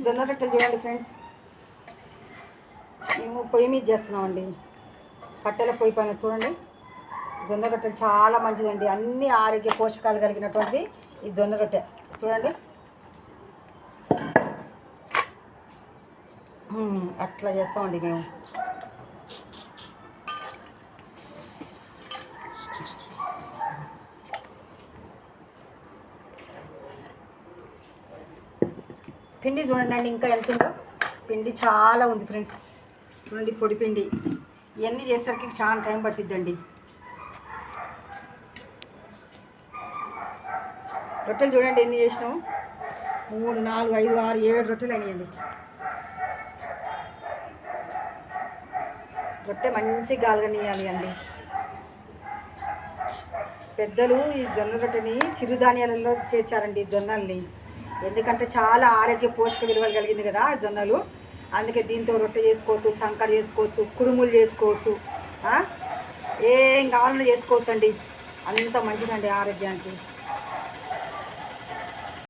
జొన్న రొట్టెలు చూడండి ఫ్రెండ్స్, మేము పొయ్యి మీద చేస్తున్నామండి, కట్టెల పొయ్యి పైన. చూడండి, జొన్న రొట్టెలు చాలా మంచిదండి, అన్ని ఆరోగ్య పోషకాలు కలిగినటువంటిది ఈ జొన్న రొట్టె. చూడండి, అట్లా చేస్తామండి మేము. పిండి చూడండి అండి, ఇంకా ఎంత ఉందో పిండి చాలా ఉంది ఫ్రెండ్స్. చూడండి, పొడి పిండి. ఇవన్నీ చేసేసరికి చాలా టైం పట్టిద్దండి. రొట్టెలు చూడండి ఎన్ని చేసినాము, 3, 4, 5, 6, 7 రొట్టెలు అయినాయండి. రొట్టె మంచిగా గాలగనియాలి అండి. పెద్దలు ఈ జొన్న రొట్టెని చిరుధాన్యాలలో చేర్చారండి జొన్నల్ని, ఎందుకంటే చాలా ఆరోగ్య పోషక విలువలు కలిగింది కదా జొన్నలు. అందుకే దీంతో రొట్టె చేసుకోవచ్చు, సంకట చేసుకోవచ్చు, కుడుములు చేసుకోవచ్చు, ఏం కావాలన్నా చేసుకోవచ్చు అండి. అంత మంచిదండి ఆరోగ్యానికి.